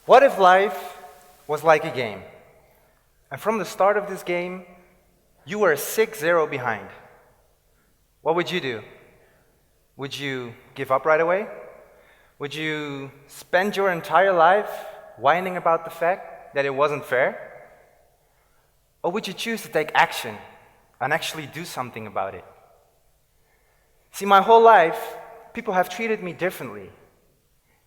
What if life was like a game, and from the start of this game, you were 6-0 behind? What would you do? Would you give up right away? Would you spend your entire life whining about the fact that it wasn't fair? Or would you choose to take action and actually do something about it? See, my whole life, people have treated me differently.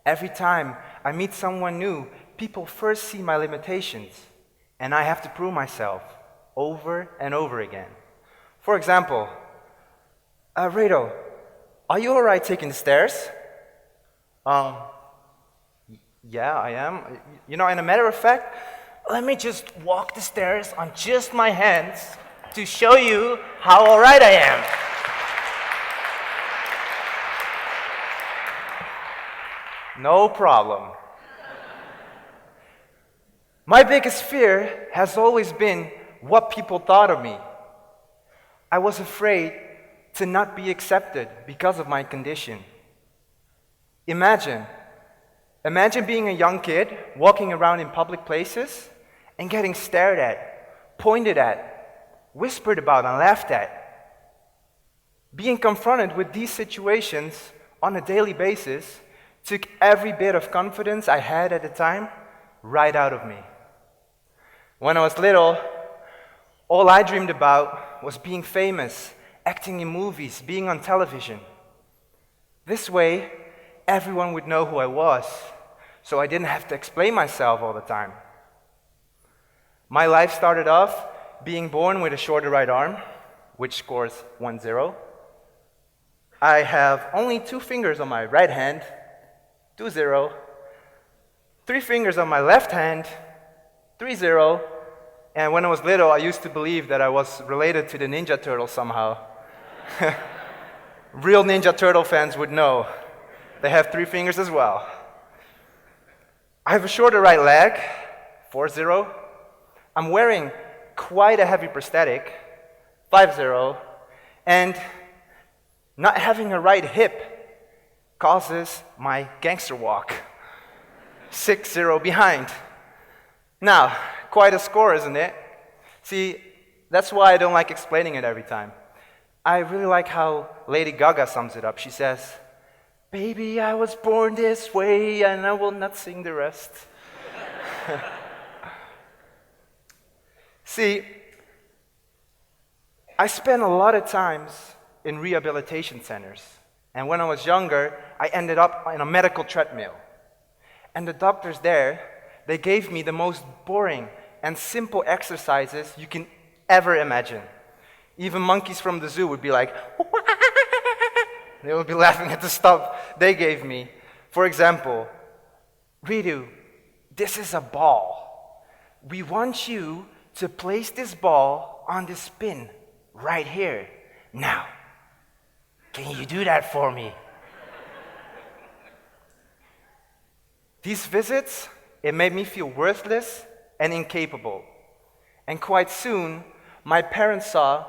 Every time I meet someone new, people first see my limitations, and I have to prove myself over and over again. For example, Redo, are you all right taking the stairs? Yeah, I am. And a matter of fact, let me just walk the stairs on just my hands to show you how all right I am. No problem. My biggest fear has always been what people thought of me. I was afraid to not be accepted because of my condition. Imagine being a young kid walking around in public places and getting stared at, pointed at, whispered about, and laughed at. Being confronted with these situations on a daily basis took every bit of confidence I had at the time right out of me. When I was little, all I dreamed about was being famous, acting in movies, being on television. This way, everyone would know who I was, so I didn't have to explain myself all the time. My life started off being born with a shorter right arm, which scores 1-0. I have only 2 fingers on my right hand, 2-0. 3 fingers on my left hand, 3-0. And when I was little, I used to believe that I was related to the Ninja Turtle somehow. Real Ninja Turtle fans would know. They have 3 fingers as well. I have a shorter right leg, 4-0. I'm wearing quite a heavy prosthetic, 5-0. And not having a right hip causes my gangster walk, 6-0 behind. Now, quite a score, isn't it? See, that's why I don't like explaining it every time. I really like how Lady Gaga sums it up. She says, "Baby, I was born this way, and I will not sing the rest." See, I spent a lot of times in rehabilitation centers. And when I was younger, I ended up on a medical treadmill. And the doctors there, they gave me the most boring and simple exercises you can ever imagine. Even monkeys from the zoo would be like, they would be laughing at the stuff they gave me. For example, Redo, this is a ball. We want you to place this ball on this pin right here. Now, can you do that for me? These visits, it made me feel worthless and incapable. And quite soon, my parents saw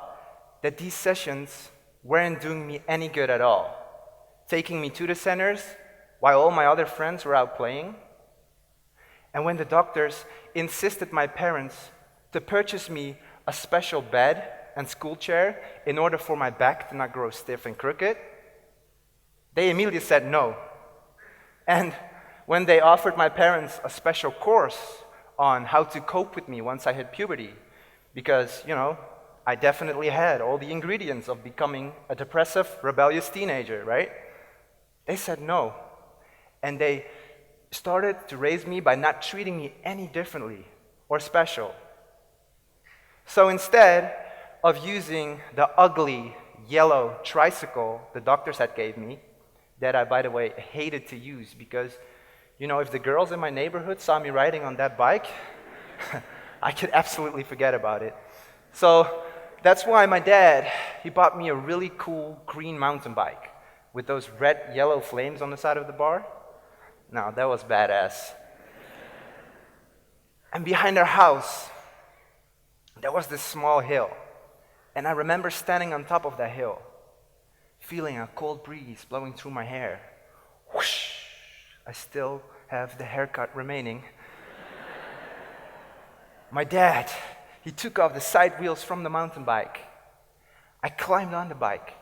that these sessions weren't doing me any good at all, taking me to the centers while all my other friends were out playing. And when the doctors insisted my parents to purchase me a special bed and school chair in order for my back to not grow stiff and crooked, they immediately said no. And when they offered my parents a special course on how to cope with me once I hit puberty, because, I definitely had all the ingredients of becoming a depressive, rebellious teenager, right? They said no. And they started to raise me by not treating me any differently or special. So instead of using the ugly yellow tricycle the doctors had gave me, that I, by the way, hated to use because, if the girls in my neighborhood saw me riding on that bike, I could absolutely forget about it. So that's why my dad, he bought me a really cool green mountain bike with those red, yellow flames on the side of the bar. Now, that was badass. And behind our house, there was this small hill. And I remember standing on top of that hill, feeling a cold breeze blowing through my hair. Whoosh! I still have the haircut remaining. My dad, he took off the side wheels from the mountain bike. I climbed on the bike.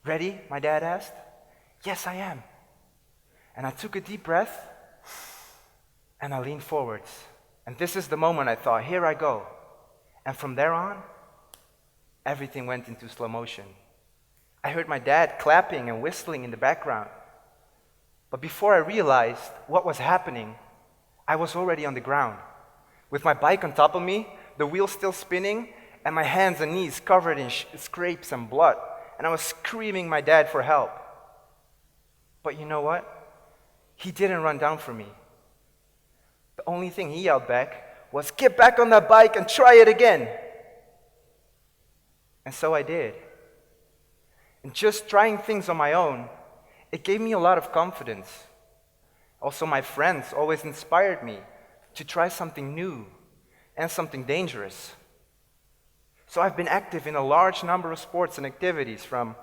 Ready? My dad asked. Yes, I am. And I took a deep breath and I leaned forwards. And this is the moment I thought, here I go. And from there on, everything went into slow motion. I heard my dad clapping and whistling in the background. But before I realized what was happening, I was already on the ground, with my bike on top of me, the wheel still spinning, and my hands and knees covered in scrapes and blood. And I was screaming my dad for help. But you know what? He didn't run down for me. The only thing he yelled back was, "Get back on that bike and try it again." And so I did. And just trying things on my own, it gave me a lot of confidence. Also, my friends always inspired me to try something new and something dangerous. So I've been active in a large number of sports and activities, from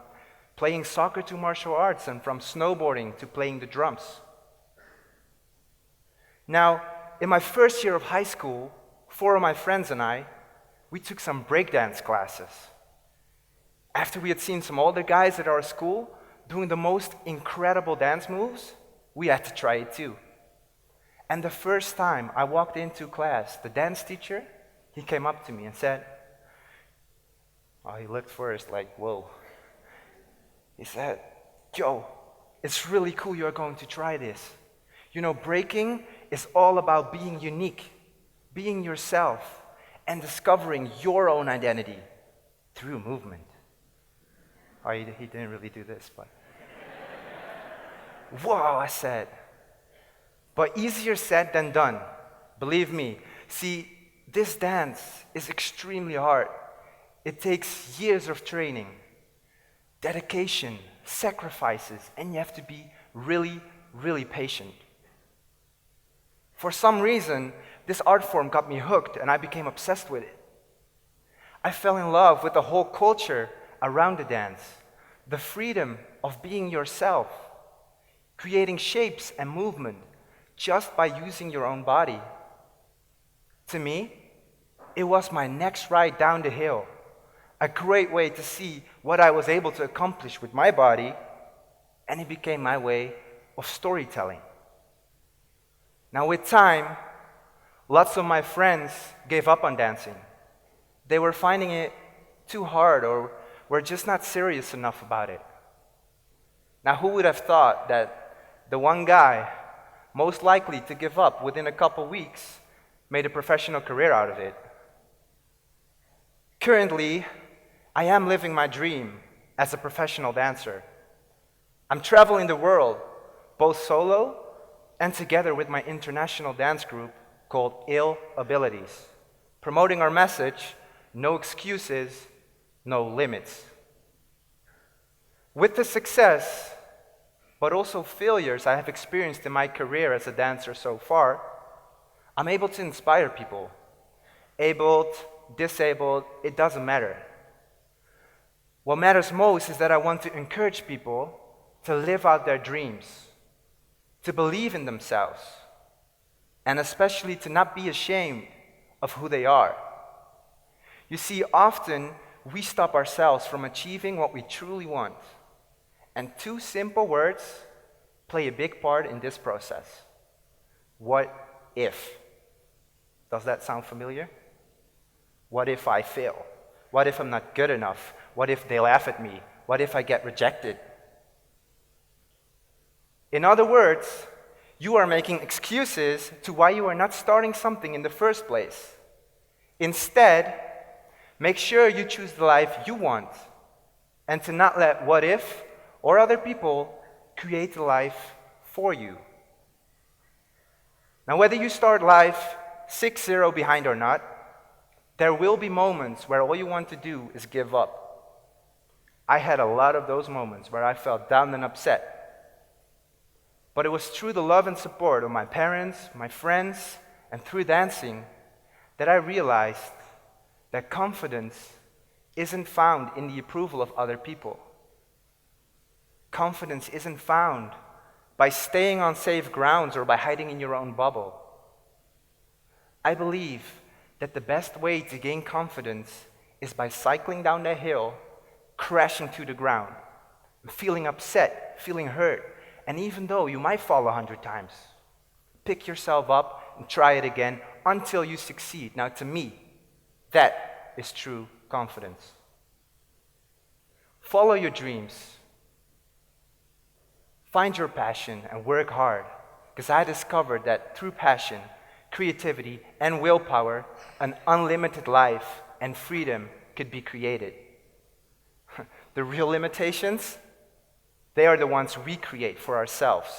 playing soccer to martial arts and from snowboarding to playing the drums. Now, in my first year of high school, 4 of my friends and I, we took some breakdance classes. After we had seen some older guys at our school doing the most incredible dance moves, we had to try it too. And the first time I walked into class, the dance teacher, he came up to me and said, he looked first like, whoa. He said, "Joe, it's really cool you're going to try this. You know, breaking is all about being unique, being yourself, and discovering your own identity through movement." He didn't really do this, but... Whoa, I said. But easier said than done. Believe me. See, this dance is extremely hard. It takes years of training, dedication, sacrifices, and you have to be really, really patient. For some reason, this art form got me hooked and I became obsessed with it. I fell in love with the whole culture around the dance, the freedom of being yourself, creating shapes and movement just by using your own body. To me, it was my next ride down the hill, a great way to see what I was able to accomplish with my body, and it became my way of storytelling. Now, with time, lots of my friends gave up on dancing. They were finding it too hard or were just not serious enough about it. Now, who would have thought that the one guy most likely to give up within a couple weeks made a professional career out of it? Currently, I am living my dream as a professional dancer. I'm traveling the world, both solo and together with my international dance group called Ill Abilities, promoting our message, no excuses, no limits. With the success, but also failures I have experienced in my career as a dancer so far, I'm able to inspire people. Abled, disabled, it doesn't matter. What matters most is that I want to encourage people to live out their dreams, to believe in themselves, and especially to not be ashamed of who they are. You see, often we stop ourselves from achieving what we truly want, and 2 simple words play a big part in this process. What if? Does that sound familiar? What if I fail? What if I'm not good enough? What if they laugh at me? What if I get rejected? In other words, you are making excuses to why you are not starting something in the first place. Instead, make sure you choose the life you want and to not let what if or other people create the life for you. Now, whether you start life 6-0 behind or not, there will be moments where all you want to do is give up. I had a lot of those moments where I felt down and upset. But it was through the love and support of my parents, my friends, and through dancing that I realized that confidence isn't found in the approval of other people. Confidence isn't found by staying on safe grounds or by hiding in your own bubble. I believe that the best way to gain confidence is by cycling down the hill, crashing to the ground, feeling upset, feeling hurt, and even though you might fall 100 times, pick yourself up and try it again until you succeed. Now, to me, that is true confidence. Follow your dreams. Find your passion and work hard, because I discovered that through passion, creativity, and willpower, an unlimited life and freedom could be created. The real limitations, they are the ones we create for ourselves.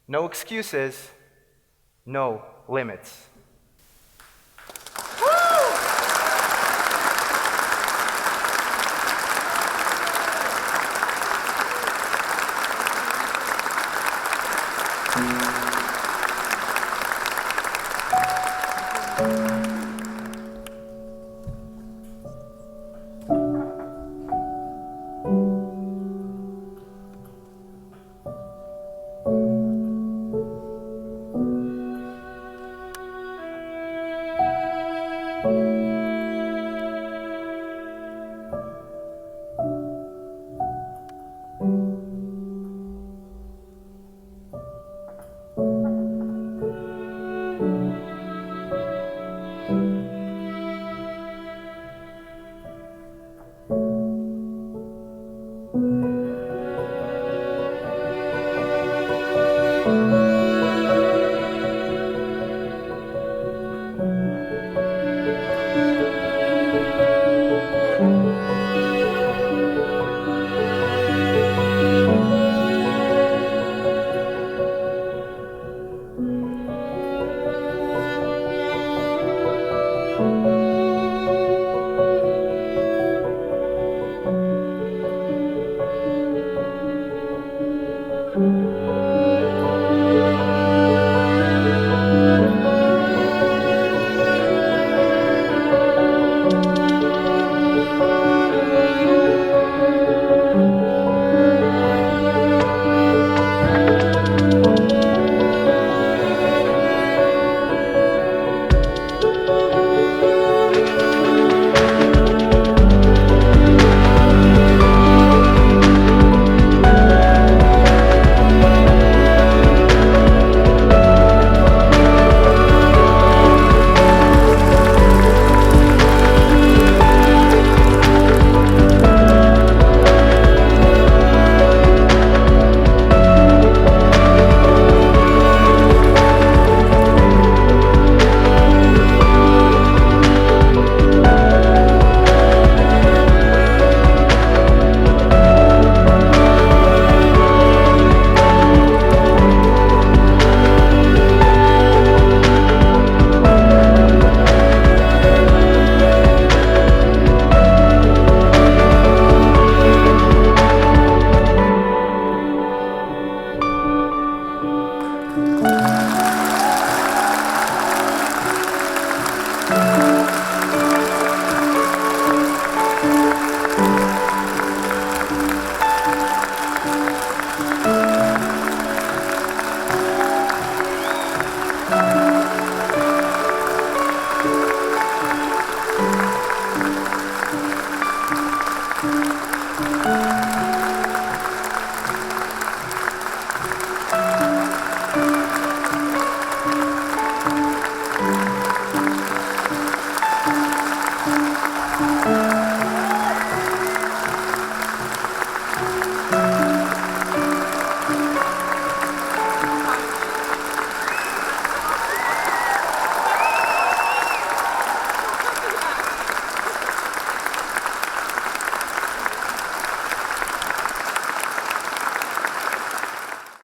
No excuses, no limits.